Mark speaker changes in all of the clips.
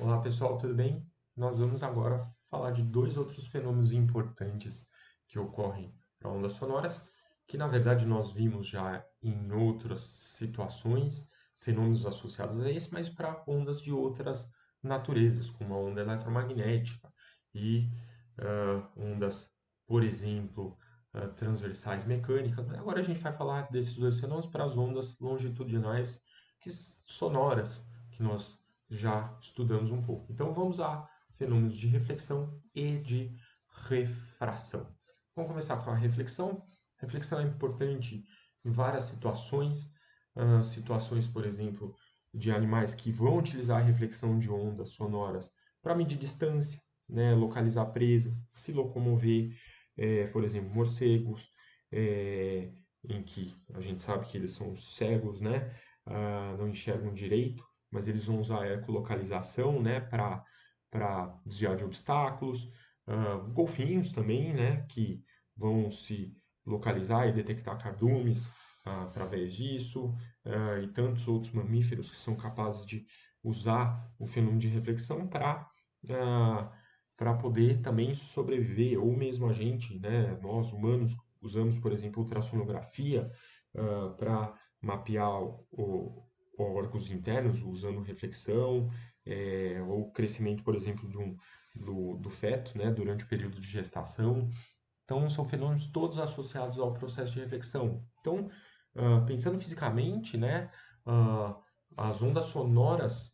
Speaker 1: Olá pessoal, tudo bem? Nós vamos agora falar de dois outros fenômenos importantes que ocorrem para ondas sonoras, que na verdade nós vimos já em outras situações, fenômenos associados a esse, mas para ondas de outras naturezas, como a onda eletromagnética e ondas, por exemplo, transversais mecânicas. Agora a gente vai falar desses dois fenômenos para as ondas longitudinais sonoras, que nós já estudamos um pouco. Então vamos a fenômenos de reflexão e de refração. Vamos começar com a reflexão. Reflexão é importante em várias situações, situações, por exemplo, de animais que vão utilizar a reflexão de ondas sonoras para medir distância, né, localizar presa, se locomover, por exemplo, morcegos, em que a gente sabe que eles são cegos, né, não enxergam direito, mas eles vão usar a ecolocalização, né, para desviar de obstáculos. Golfinhos também, né, que vão se localizar e detectar cardumes através disso, e tantos outros mamíferos que são capazes de usar o fenômeno de reflexão para poder também sobreviver, ou mesmo a gente, né, nós humanos, usamos, por exemplo, ultrassonografia para mapear órgãos internos usando reflexão, ou crescimento, por exemplo, do feto, né, durante o período de gestação. Então, são fenômenos todos associados ao processo de reflexão. Então, pensando fisicamente, né, ah, as ondas sonoras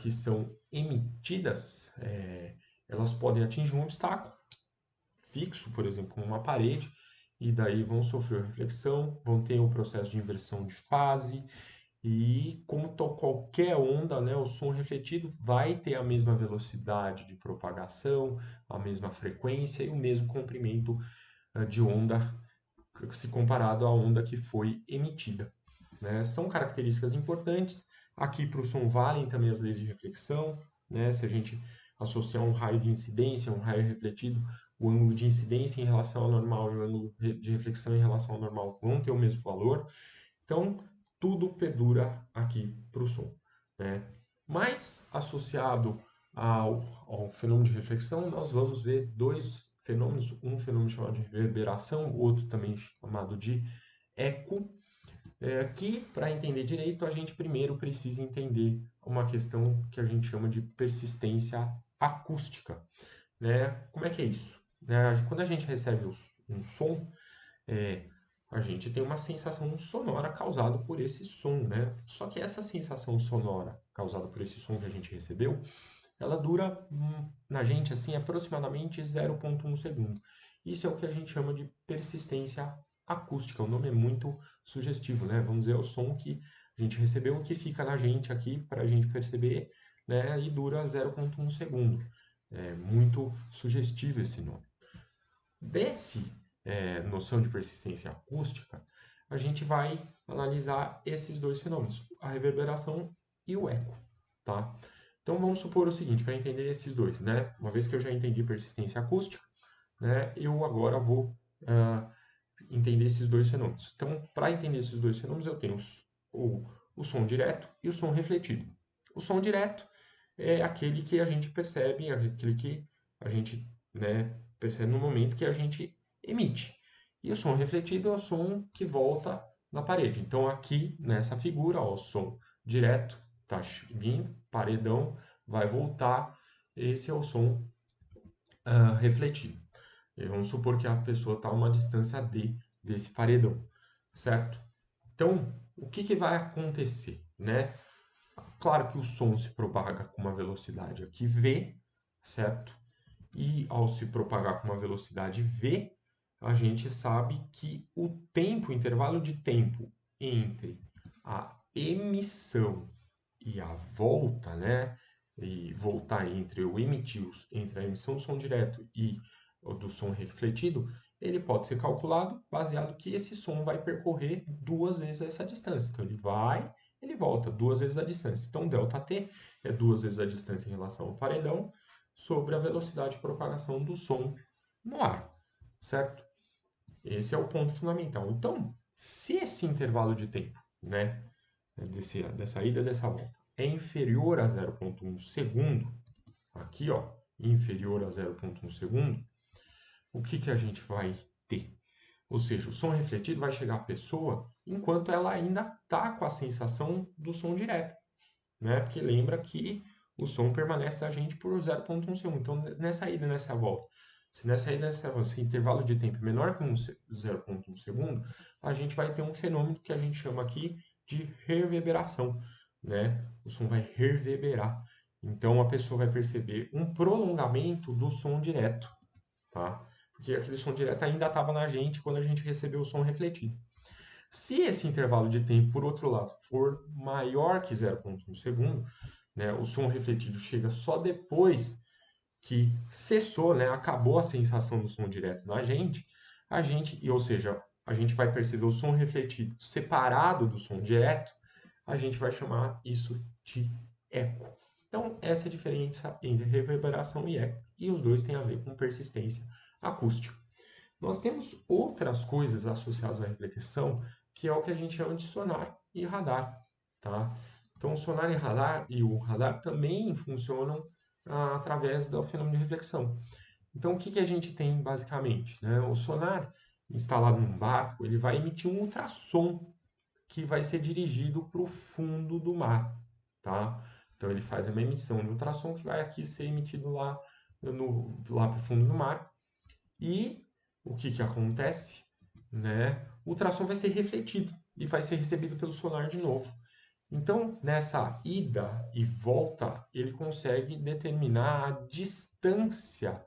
Speaker 1: que são emitidas, elas podem atingir um obstáculo fixo, por exemplo, como uma parede, e daí vão sofrer reflexão, vão ter um processo de inversão de fase, e como qualquer onda, né, o som refletido vai ter a mesma velocidade de propagação, a mesma frequência e o mesmo comprimento de onda se comparado à onda que foi emitida, né? São características importantes. Aqui para o som valem também as leis de reflexão, né? Se a gente associar um raio de incidência, um raio refletido, o ângulo de incidência em relação ao normal e o ângulo de reflexão em relação ao normal vão ter o mesmo valor. Então, tudo perdura aqui para o som, né? Mas, associado ao fenômeno de reflexão, nós vamos ver dois fenômenos, um fenômeno chamado de reverberação, outro também chamado de eco, que, para entender direito, a gente primeiro precisa entender uma questão que a gente chama de persistência acústica, né? Como é que é isso? Né? Quando a gente recebe um som, é, a gente tem uma sensação sonora causada por esse som, né? Só que essa sensação sonora causada por esse som que a gente recebeu, ela dura na gente assim aproximadamente 0,1 segundo. Isso é o que a gente chama de persistência acústica. O nome é muito sugestivo, né? Vamos dizer, é o som que a gente recebeu que fica na gente aqui para a gente perceber, né? E dura 0,1 segundo. É muito sugestivo esse nome. Desse noção de persistência acústica, a gente vai analisar esses dois fenômenos, a reverberação e o eco, tá? Então vamos supor o seguinte, para entender esses dois, né? Uma vez que eu já entendi persistência acústica, né? Eu agora vou entender esses dois fenômenos. Então, para entender esses dois fenômenos, eu tenho o som direto e o som refletido. O som direto é aquele que a gente percebe, aquele que a gente, né, percebe no momento que a gente emite. E o som refletido é o som que volta na parede. Então, aqui nessa figura, ó, o som direto está vindo, paredão, vai voltar. Esse é o som refletido. E vamos supor que a pessoa está a uma distância D desse paredão, certo? Então, o que vai acontecer, né? Claro que o som se propaga com uma velocidade aqui v, certo? E ao se propagar com uma velocidade v, a gente sabe que o tempo, o intervalo de tempo entre a emissão e a volta, né? E voltar entre o emitir, entre a emissão do som direto e do som refletido, ele pode ser calculado baseado que esse som vai percorrer duas vezes essa distância. Então ele vai, ele volta duas vezes a distância. Então ΔT é duas vezes a distância em relação ao paredão sobre a velocidade de propagação do som no ar, certo? Esse é o ponto fundamental. Então, se esse intervalo de tempo, né, dessa ida e dessa volta, é inferior a 0,1 segundo, aqui, ó, inferior a 0,1 segundo, o que a gente vai ter? Ou seja, o som refletido vai chegar à pessoa enquanto ela ainda está com a sensação do som direto, né? Porque lembra que o som permanece da gente por 0,1 segundo. Então, nessa ida e nessa volta, se nessa ida e nessa volta, esse intervalo de tempo é menor que 0,1 segundo, a gente vai ter um fenômeno que a gente chama aqui de reverberação, né? O som vai reverberar. Então, a pessoa vai perceber um prolongamento do som direto, tá? Porque aquele som direto ainda estava na gente quando a gente recebeu o som refletido. Se esse intervalo de tempo, por outro lado, for maior que 0,1 segundo, né, o som refletido chega só depois que cessou, né, acabou a sensação do som direto na gente, ou seja, a gente vai perceber o som refletido separado do som direto, a gente vai chamar isso de eco. Então, essa é a diferença entre reverberação e eco, e os dois têm a ver com persistência acústica. Nós temos outras coisas associadas à reflexão, que é o que a gente chama de sonar e radar, tá? Então, o sonar e o radar também funcionam através do fenômeno de reflexão. Então, o que a gente tem basicamente, né? O sonar instalado num barco, ele vai emitir um ultrassom que vai ser dirigido para o fundo do mar, tá? Então, ele faz uma emissão de ultrassom que vai aqui ser emitido lá para o fundo do mar. E o que acontece, né? O ultrassom vai ser refletido e vai ser recebido pelo sonar de novo. Então, nessa ida e volta, ele consegue determinar a distância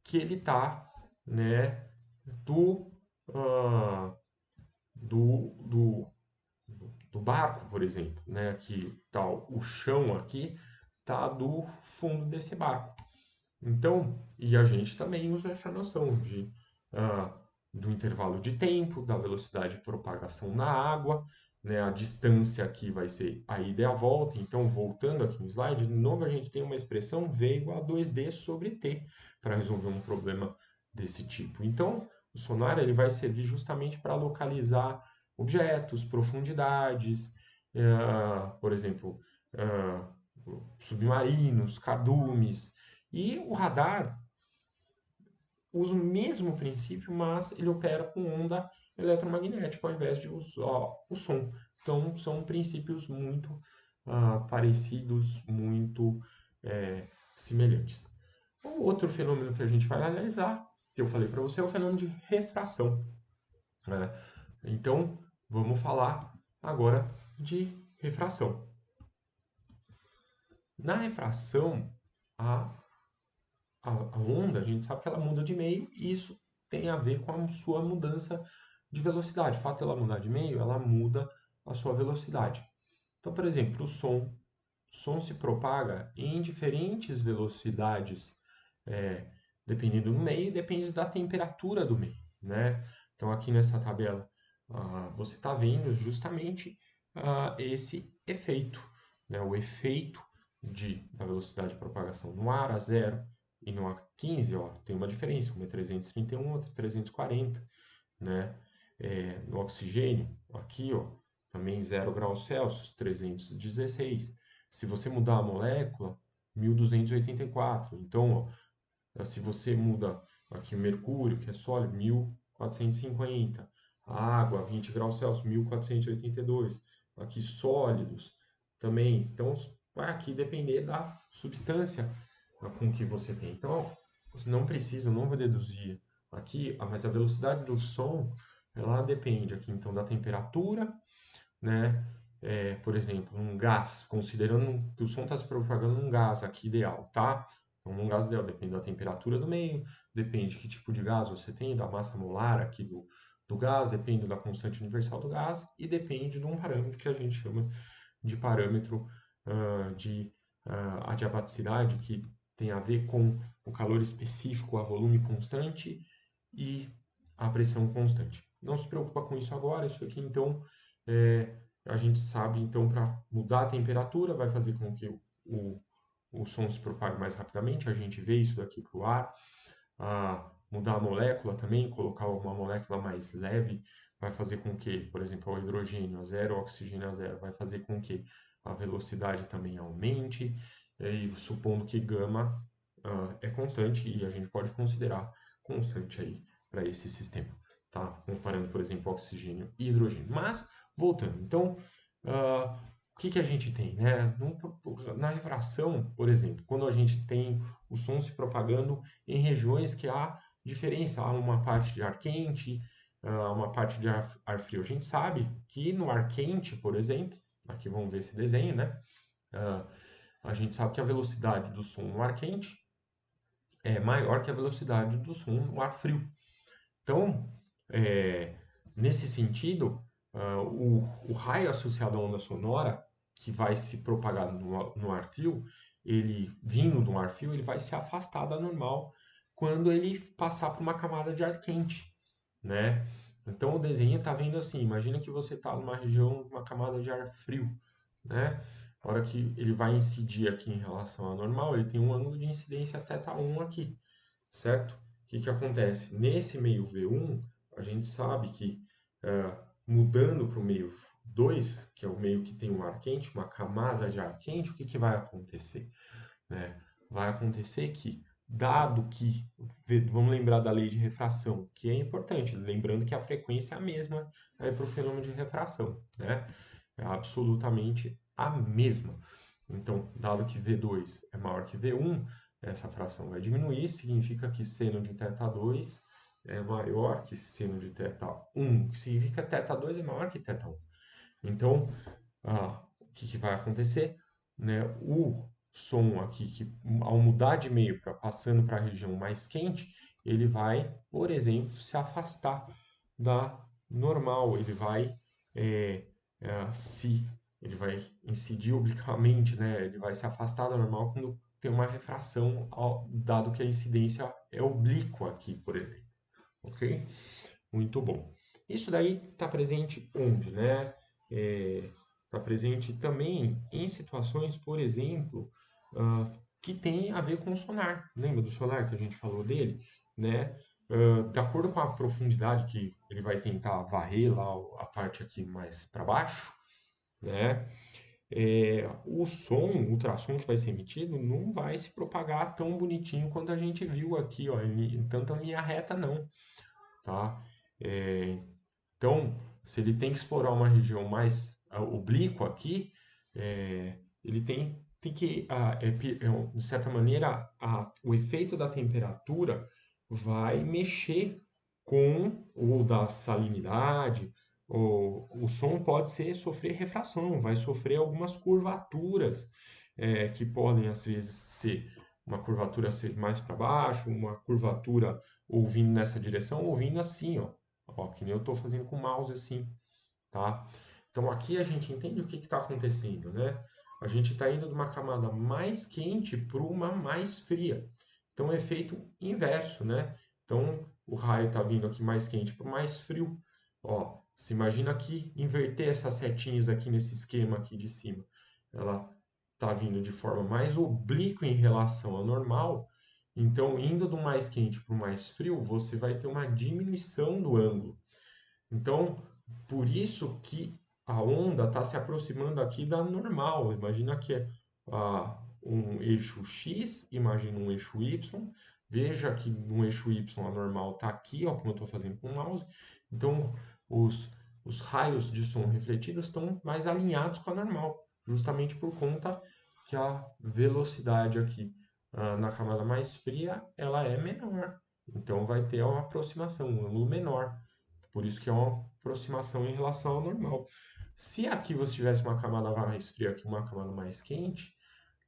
Speaker 1: que ele está, né, do, ah, do, do, do barco, por exemplo, né? Aqui tá o chão aqui tá do fundo desse barco. Então, e a gente também usa essa noção ah, do intervalo de tempo, da velocidade de propagação na água, né? A distância aqui vai ser a ida e a volta. Então, voltando aqui no slide, de novo a gente tem uma expressão V igual a 2D sobre T para resolver um problema desse tipo. Então, o sonar ele vai servir justamente para localizar objetos, profundidades, por exemplo, ah, submarinos, cardumes, e o radar usa o mesmo princípio, mas ele opera com onda eletromagnética ao invés de usar o som. Então, são princípios muito parecidos, muito semelhantes. O outro fenômeno que a gente vai analisar, que eu falei para você, é o fenômeno de refração, né? Então, vamos falar agora de refração. Na refração, a a onda, a gente sabe que ela muda de meio e isso tem a ver com a sua mudança de velocidade. O fato de ela mudar de meio, ela muda a sua velocidade. Então, por exemplo, o som se propaga em diferentes velocidades, dependendo do meio, depende da temperatura do meio, né? Então, aqui nessa tabela, você está vendo justamente esse efeito, né? O efeito da velocidade de propagação no ar a zero e no A15, ó, tem uma diferença, uma é 331, outra é 340, né? No oxigênio, aqui, ó, também 0 graus Celsius, 316. Se você mudar a molécula, 1284. Então, ó, se você muda aqui o mercúrio, que é sólido, 1450. A água, 20 graus Celsius, 1482. Aqui sólidos também. Então, vai aqui depender da substância com que você tem. Então, você não precisa, eu não vou deduzir aqui, mas a velocidade do som, ela depende aqui, então, da temperatura, né? Por exemplo, um gás, considerando que o som está se propagando num gás aqui ideal, tá? Então, num gás ideal depende da temperatura do meio, depende de que tipo de gás você tem, da massa molar aqui do gás, depende da constante universal do gás e depende de um parâmetro que a gente chama de parâmetro de adiabaticidade, que tem a ver com o calor específico a volume constante e a pressão constante. Não se preocupa com isso agora, isso aqui então a gente sabe então para mudar a temperatura vai fazer com que o som se propague mais rapidamente, a gente vê isso daqui para o ar. Mudar a molécula também, colocar uma molécula mais leve, vai fazer com que, por exemplo, o hidrogênio a zero, o oxigênio a zero, vai fazer com que a velocidade também aumente, e supondo que gama é constante, e a gente pode considerar constante aí para esse sistema, tá? Comparando, por exemplo, oxigênio e hidrogênio. Mas, voltando, então, o que que a gente tem, né? Na refração, por exemplo, quando a gente tem o som se propagando em regiões que há diferença, há uma parte de ar quente, uma parte de ar frio. A gente sabe que no ar quente, por exemplo, aqui vamos ver esse desenho, né? Ah, a gente sabe que a velocidade do som no ar quente é maior que a velocidade do som no ar frio. Então, é, nesse sentido, o raio associado à onda sonora, que vai se propagar no ar frio, ele vindo do ar frio, ele vai se afastar da normal quando ele passar por uma camada de ar quente, né? Então o desenho está vendo assim, imagina que você está numa região, uma camada de ar frio, né? A hora que ele vai incidir aqui em relação à normal, ele tem um ângulo de incidência θ1 aqui, certo? O que que acontece? Nesse meio V1, a gente sabe que mudando para o meio 2, que é o meio que tem um ar quente, uma camada de ar quente, o que que vai acontecer, né? Vai acontecer que, dado que, vamos lembrar da lei de refração, que é importante, lembrando que a frequência é a mesma para o fenômeno de refração, né? É absolutamente a mesma. Então, dado que V2 é maior que V1, essa fração vai diminuir, significa que seno de θ2 é maior que seno de θ1, que significa que θ2 é maior que θ1. Então, o que que vai acontecer? Né? O som aqui, que ao mudar de meio para passando para a região mais quente, ele vai, por exemplo, se afastar da normal, ele vai se ele vai incidir obliquamente, né? Ele vai se afastar da normal quando tem uma refração, dado que a incidência é oblíqua aqui, por exemplo, ok? Muito bom. Isso daí está presente onde, né? Está presente também em situações, por exemplo, que tem a ver com o sonar. Lembra do sonar que a gente falou dele, né? De acordo com a profundidade que ele vai tentar varrer lá a parte aqui mais para baixo, né? O som, o ultrassom que vai ser emitido, não vai se propagar tão bonitinho quanto a gente viu aqui, ó, em tanta linha reta, não, tá? É, então, se ele tem que explorar uma região mais oblíqua aqui, ele tem que, de certa maneira, o efeito da temperatura vai mexer com o da salinidade. O som pode sofrer refração, vai sofrer algumas curvaturas, que podem, às vezes, ser uma curvatura ser mais para baixo, uma curvatura ou vindo nessa direção, ou vindo assim, ó. Ó, que nem eu estou fazendo com o mouse assim, tá? Então aqui a gente entende o que está acontecendo, né? A gente está indo de uma camada mais quente para uma mais fria. Então é efeito inverso, né? Então o raio está vindo aqui mais quente para mais frio. Ó, se imagina aqui inverter essas setinhas aqui nesse esquema aqui de cima. Ela está vindo de forma mais oblíqua em relação ao normal. Então, indo do mais quente para o mais frio, você vai ter uma diminuição do ângulo. Então, por isso que a onda está se aproximando aqui da normal. Imagina que é um eixo X, imagina um eixo Y. Veja que no eixo Y a normal está aqui, ó, como eu estou fazendo com o mouse. Então, os raios de som refletidos estão mais alinhados com a normal, justamente por conta que a velocidade aqui na camada mais fria ela é menor. Então, vai ter uma aproximação, um ângulo menor. Por isso que é uma aproximação em relação ao normal. Se aqui você tivesse uma camada mais fria aqui, uma camada mais quente,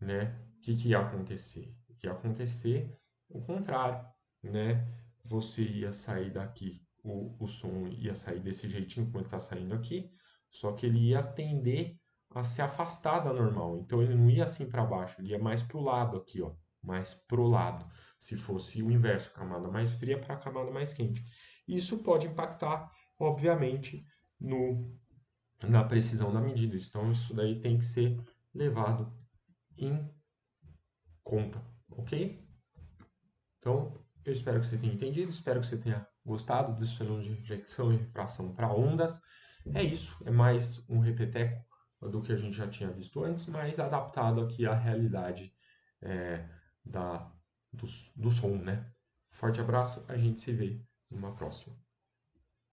Speaker 1: né? O que que ia acontecer? Ia acontecer o contrário, né? Você ia sair daqui, o som ia sair desse jeitinho como ele está saindo aqui, só que ele ia tender a se afastar da normal. Então ele não ia assim para baixo, ele ia mais para o lado aqui, ó, mais pro lado. Se fosse o inverso, camada mais fria para a camada mais quente. Isso pode impactar, obviamente, no, na precisão da medida. Então isso daí tem que ser levado em conta, ok? Então, eu espero que você tenha entendido, espero que você tenha gostado dos fenômenos de reflexão e refração para ondas. É isso, é mais um repeteco do que a gente já tinha visto antes, mas adaptado aqui à realidade é, da, do som, né? Forte abraço, a gente se vê numa próxima.